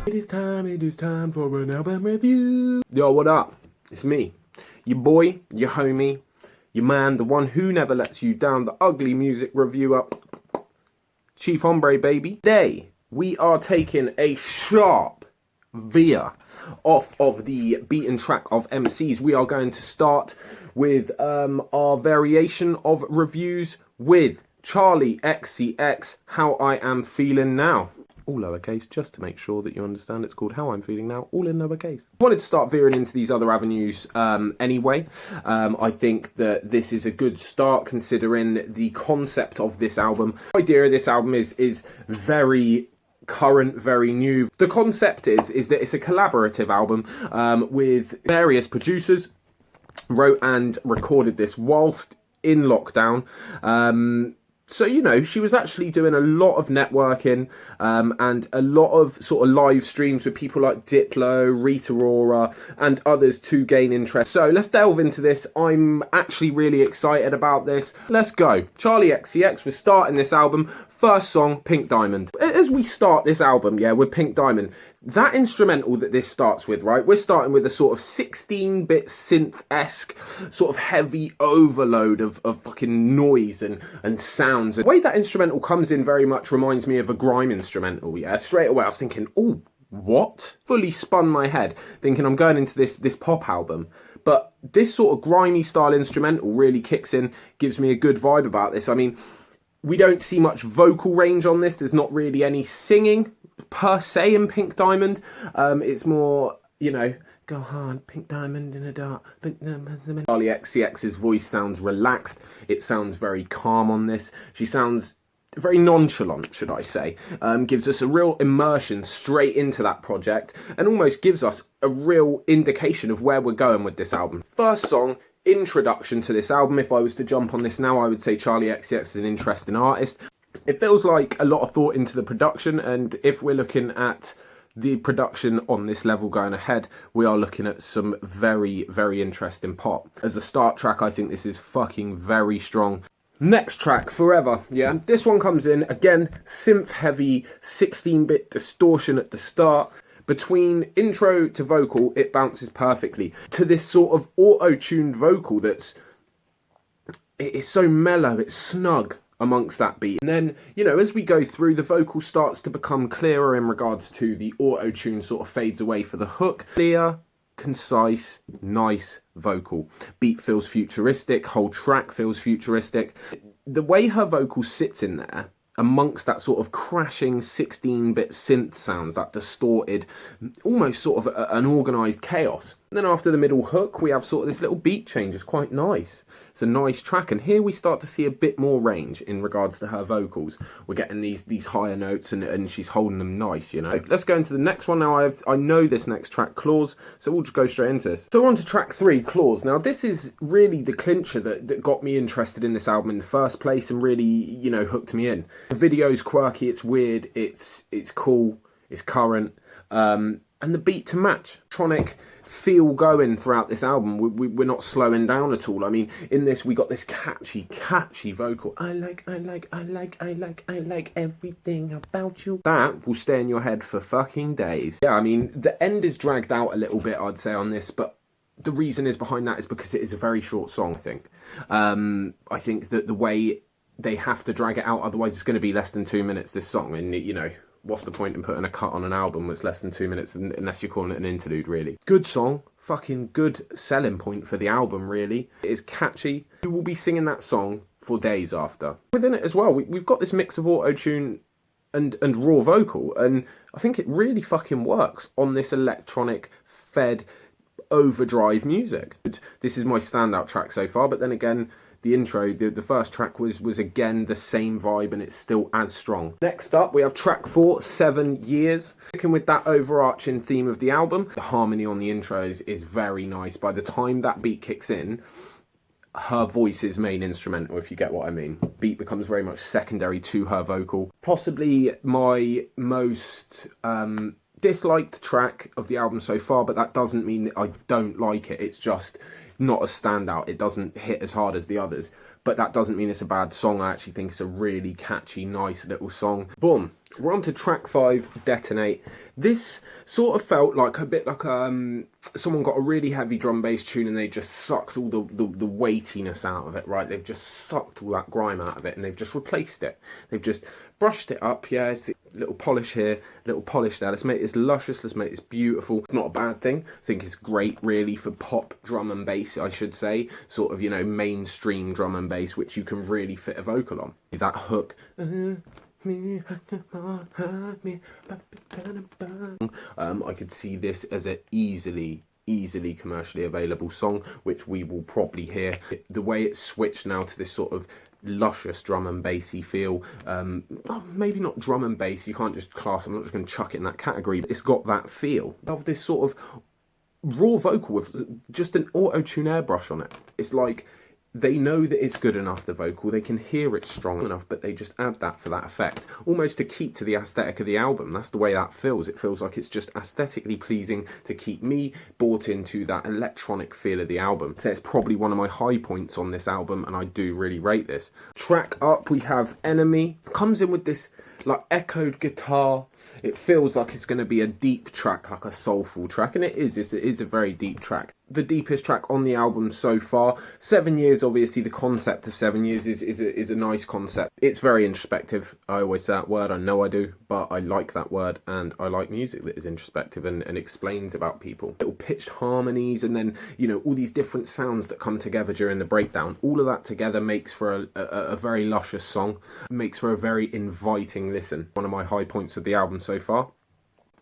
It is time for an album review. Yo, what up? It's me, your boy, your homie, your man, the one who never lets you down, the ugly music reviewer, Chief Hombre, baby. Today, we are taking a sharp veer off of the beaten track of MCs. We are going to start with our variation of reviews with Charli XCX, How I Am Feeling Now. All lowercase, just to make sure that you understand it's called How I'm Feeling Now, all in lowercase. I wanted to start veering into these other avenues anyway. I think that this is a good start considering the concept of this album. The idea of this album is very current, very new. The concept is that it's a collaborative album with various producers. Wrote and recorded this whilst in lockdown. So, you know, she was actually doing a lot of networking and a lot of sort of live streams with people like Diplo, Rita Ora and others to gain interest. So let's delve into this. I'm actually really excited about this. Let's go. Charli XCX was starting this album. First song, Pink Diamond. As we start this album, yeah, with Pink Diamond, that instrumental that this starts with, right? We're starting with a sort of 16-bit synth-esque, sort of heavy overload of fucking noise and sounds. The way that instrumental comes in very much reminds me of a grime instrumental, yeah? Straight away, I was thinking, oh, what? Fully spun my head, thinking I'm going into this pop album. But this sort of grimy style instrumental really kicks in, gives me a good vibe about this. I mean, we don't see much vocal range on this. There's not really any singing per se in Pink Diamond. It's more, you know, go hard, pink diamond in the dark. Charli XCX's voice sounds relaxed. It sounds very calm on this. She sounds very nonchalant, should I say. Gives us a real immersion straight into that project and almost gives us a real indication of where we're going with this album. First song, introduction to this album. If I was to jump on this now, I would say Charli XCX is an interesting artist. It feels like a lot of thought into the production, and if we're looking at the production on this level going ahead, we are looking at some very, very interesting pop. As a start track, I think this is fucking very strong. Next track, Forever, yeah. This one comes in, again, synth heavy, 16-bit distortion at the start. Between intro to vocal, it bounces perfectly to this sort of auto-tuned vocal it's so mellow, it's snug amongst that beat. And then, you know, as we go through, the vocal starts to become clearer in regards to the auto-tune sort of fades away for the hook. Clear, concise, nice vocal. Beat feels futuristic, whole track feels futuristic. The way her vocal sits in there, amongst that sort of crashing 16-bit synth sounds, that distorted, almost sort of an organised chaos. And then after the middle hook, we have sort of this little beat change. It's quite nice. It's a nice track. And here we start to see a bit more range in regards to her vocals. We're getting these higher notes and she's holding them nice, you know. Let's go into the next one now. I know this next track, Claws, so we'll just go straight into this. So we're on to track 3, Claws. Now this is really the clincher that got me interested in this album in the first place and really, you know, hooked me in. The video's quirky, it's weird, it's cool, it's current, and the beat to match. Tronic feel going throughout this album. We're not slowing down at all. I mean, in this we got this catchy vocal. I like everything about you. That will stay in your head for fucking days. Yeah, I mean, the end is dragged out a little bit, I'd say, on this, but the reason is behind that is because it is a very short song, I think. I think that the way they have to drag it out, otherwise it's going to be less than 2 minutes, this song, and, you know, what's the point in putting a cut on an album that's less than 2 minutes unless you're calling it an interlude, really? Good song. Fucking good selling point for the album, really. It is catchy. We will be singing that song for days after. Within it as well, we've got this mix of auto-tune and raw vocal, and I think it really fucking works on this electronic fed overdrive music. This is my standout track so far, but then again, the intro, the first track was again the same vibe, and it's still as strong. Next up, we have track 4, 7 Years. Sticking with that overarching theme of the album, the harmony on the intro is very nice. By the time that beat kicks in, her voice is main instrumental, if you get what I mean. Beat becomes very much secondary to her vocal. Possibly my most disliked track of the album so far, but that doesn't mean that I don't like it. It's just not a standout. It doesn't hit as hard as the others, but that doesn't mean it's a bad song. I actually think it's a really catchy, nice little song. Boom. We're on to track 5, Detonate. This sort of felt like a bit like someone got a really heavy drum bass tune and they just sucked all the weightiness out of it, right? They've just sucked all that grime out of it and they've just replaced it. They've just brushed it up, yeah, it's a little polish here, little polish there. Let's make this luscious, let's make this beautiful. It's not a bad thing. I think it's great really for pop drum and bass, I should say. Sort of, you know, mainstream drum and bass, which you can really fit a vocal on. That hook. I could see this as an easily commercially available song, which we will probably hear. The way it's switched now to this sort of luscious drum and bassy feel, maybe not drum and bass, you can't just class, I'm not just going to chuck it in that category, but it's got that feel of this sort of raw vocal with just an auto-tune airbrush on it. It's like they know that it's good enough, the vocal, they can hear it strong enough, but they just add that for that effect, almost to keep to the aesthetic of the album. That's the way that feels. It feels like it's just aesthetically pleasing to keep me bought into that electronic feel of the album. So it's probably one of my high points on this album, and I do really rate this. Track up, we have Enemy. Comes in with this like echoed guitar. It feels like it's going to be a deep track, like a soulful track, and it is a very deep track. The deepest track on the album so far. 7 years, obviously the concept of 7 years is a nice concept. It's very introspective. I always say that word, I know I do, but I like that word, and I like music that is introspective and explains about people. Little pitched harmonies, and then, you know, all these different sounds that come together during the breakdown. All of that together makes for a very luscious song, makes for a very inviting listen. One of my high points of the album so far.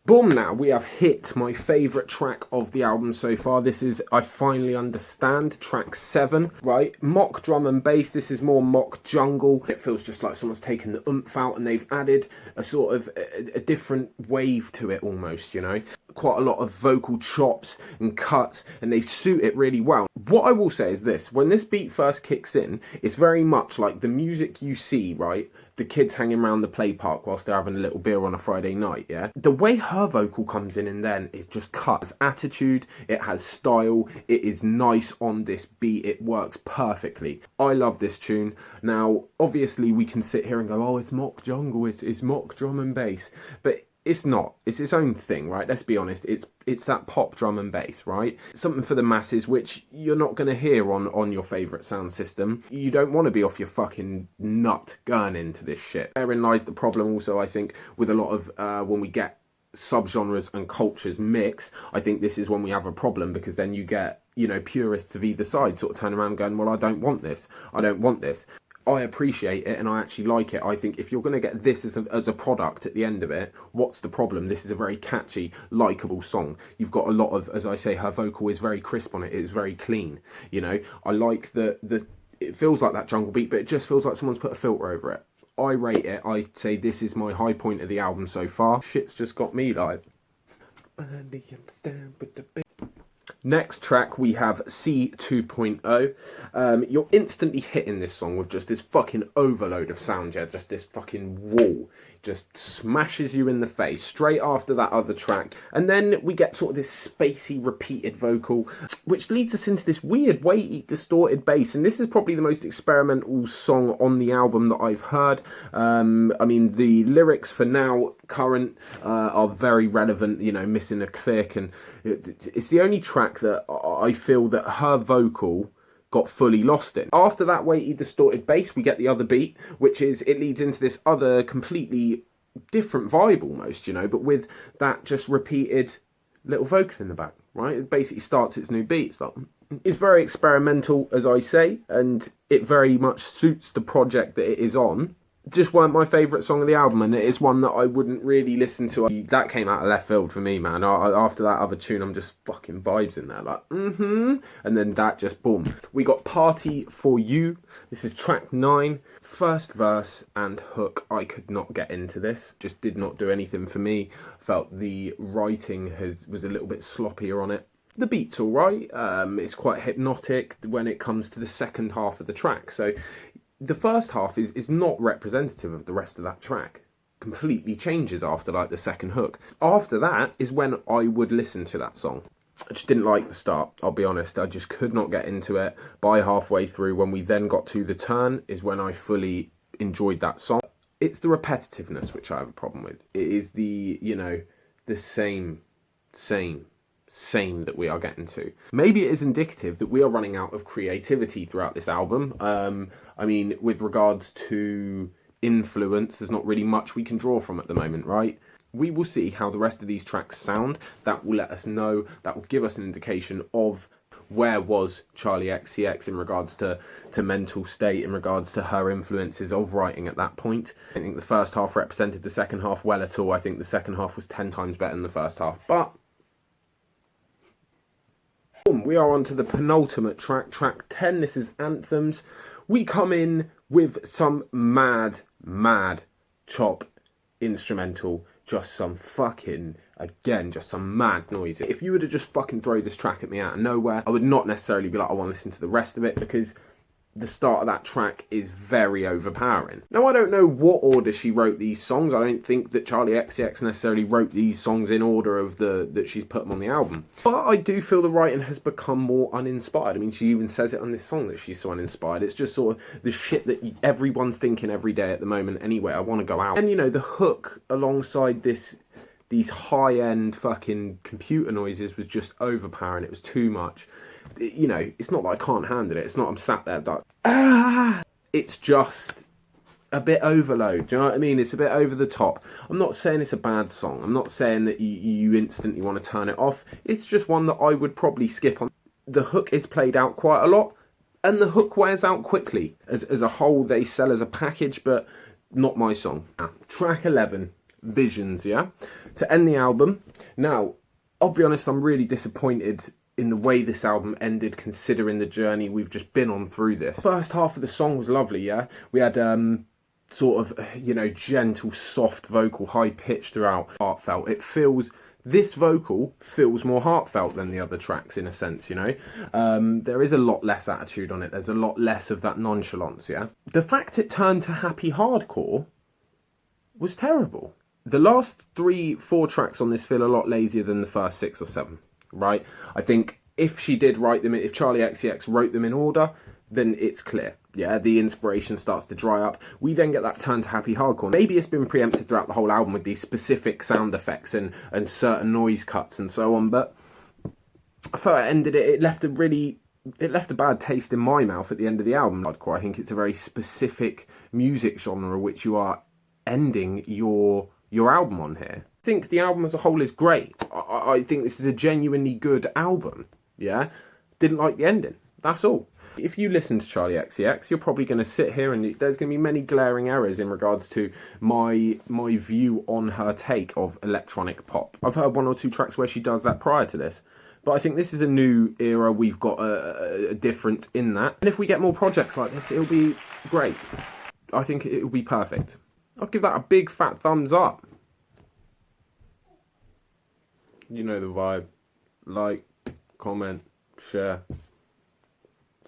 Boom, now we have hit my favourite track of the album so far. This is I Finally Understand, track 7, right? Mock drum and bass, this is more mock jungle. It feels just like someone's taken the oomph out and they've added a sort of a different wave to it almost, you know? Quite a lot of vocal chops and cuts, and they suit it really well. What I will say is this, when this beat first kicks in, it's very much like the music you see, right? The kids hanging around the play park whilst they're having a little beer on a Friday night, yeah? The way her vocal comes in and then it just cuts. Attitude, it has style, it is nice on this beat, it works perfectly. I love this tune. Now, obviously we can sit here and go, oh, it's mock jungle, it's mock drum and bass, but it's not. It's its own thing, right? Let's be honest. It's that pop drum and bass, right? Something for the masses, which you're not going to hear on your favourite sound system. You don't want to be off your fucking nut going into this shit. Therein lies the problem also, I think, with a lot of when we get subgenres and cultures mix. I think this is when we have a problem, because then you get, you know, purists of either side sort of turn around going, well, I don't want this. I don't want this. I appreciate it and I actually like it. I think if you're going to get this as a product at the end of it, what's the problem? This is a very catchy, likeable song. You've got a lot of, as I say, her vocal is very crisp on it. It's very clean. You know, I like it feels like that jungle beat, but it just feels like someone's put a filter over it. I rate it. I say this is my high point of the album so far. Shit's just got me like. Next track we have C 2.0. You're instantly hitting this song with just this fucking overload of sound, yeah, just this fucking wall. Just smashes you in the face straight after that other track. And then we get sort of this spacey repeated vocal, which leads us into this weird, weighty, distorted bass. And this is probably the most experimental song on the album that I've heard. I mean, the lyrics for now, current, are very relevant, you know, missing a click. And it's the only track that I feel that her vocal got fully lost in. After that weighty distorted bass, we get the other beat, which is, it leads into this other completely different vibe almost, you know, but with that just repeated little vocal in the back, right? It basically starts its new beat. It's very experimental, as I say, and it very much suits the project that it is on. Just weren't my favourite song of the album, and it is one that I wouldn't really listen to. That came out of left field for me, man. After that other tune, I'm just fucking vibes in there, like, and then that just, boom. We got Party For You. This is track 9. First verse and hook, I could not get into this. Just did not do anything for me. Felt the writing was a little bit sloppier on it. The beat's all right. It's quite hypnotic when it comes to the second half of the track. So the first half is not representative of the rest of that track. Completely changes after like the second hook. After that is when I would listen to that song. I just didn't like the start, I'll be honest. I just could not get into it. By halfway through, when we then got to the turn, is when I fully enjoyed that song. It's the repetitiveness which I have a problem with. It is the, you know, the same that we are getting to. Maybe it is indicative that we are running out of creativity throughout this album. I mean, with regards to influence, there's not really much we can draw from at the moment, right? We will see how the rest of these tracks sound. That will let us know, that will give us an indication of where was Charli XCX in regards to mental state, in regards to her influences of writing at that point. I think the first half represented the second half well at all. I think the second half was 10 times better than the first half. But we are on to the penultimate track, track 10. This is Anthems. We come in with some mad chop instrumental, just some fucking, again, just some mad noise. If you were to just fucking throw this track at me out of nowhere, I would not necessarily be like, I want to listen to the rest of it, because the start of that track is very overpowering. Now, I don't know what order she wrote these songs. I don't think that Charli XCX necessarily wrote these songs in order of that she's put them on the album. But I do feel the writing has become more uninspired. I mean, she even says it on this song that she's so uninspired. It's just sort of the shit that everyone's thinking every day at the moment anyway. I want to go out. And, you know, the hook alongside these high-end fucking computer noises was just overpowering. It was too much. You know, it's not that I can't handle it. It's not I'm sat there like, it's just a bit overload. Do you know what I mean? It's a bit over the top. I'm not saying it's a bad song. I'm not saying that you instantly want to turn it off. It's just one that I would probably skip on. The hook is played out quite a lot, and the hook wears out quickly. As a whole, they sell as a package, but not my song. Track 11, Visions, yeah? To end the album. Now, I'll be honest, I'm really disappointed in the way this album ended, considering the journey we've just been on through this. First half of the song was lovely, yeah? We had sort of, you know, gentle, soft vocal, high pitch throughout, heartfelt. This vocal feels more heartfelt than the other tracks in a sense, you know? There is a lot less attitude on it. There's a lot less of that nonchalance, yeah? The fact it turned to happy hardcore was terrible. The last 3-4 tracks on this feel a lot lazier than the first 6 or 7. Right? I think if she did write them, if Charli XCX wrote them in order, then it's clear. Yeah, the inspiration starts to dry up. We then get that turn to happy hardcore. Maybe it's been preempted throughout the whole album with these specific sound effects and certain noise cuts and so on, but I thought it ended it left a bad taste in my mouth at the end of the album. Hardcore, I think it's a very specific music genre which you are ending your album on here. I think the album as a whole is great. I think this is a genuinely good album, yeah? Didn't like the ending, that's all. If you listen to Charli XCX, you're probably going to sit here and there's going to be many glaring errors in regards to my view on her take of electronic pop. I've heard 1 or 2 tracks where she does that prior to this, but I think this is a new era. We've got a difference in that. And if we get more projects like this, it'll be great. I think it'll be perfect. I'll give that a big fat thumbs up. You know the vibe. Like, comment, share,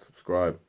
subscribe.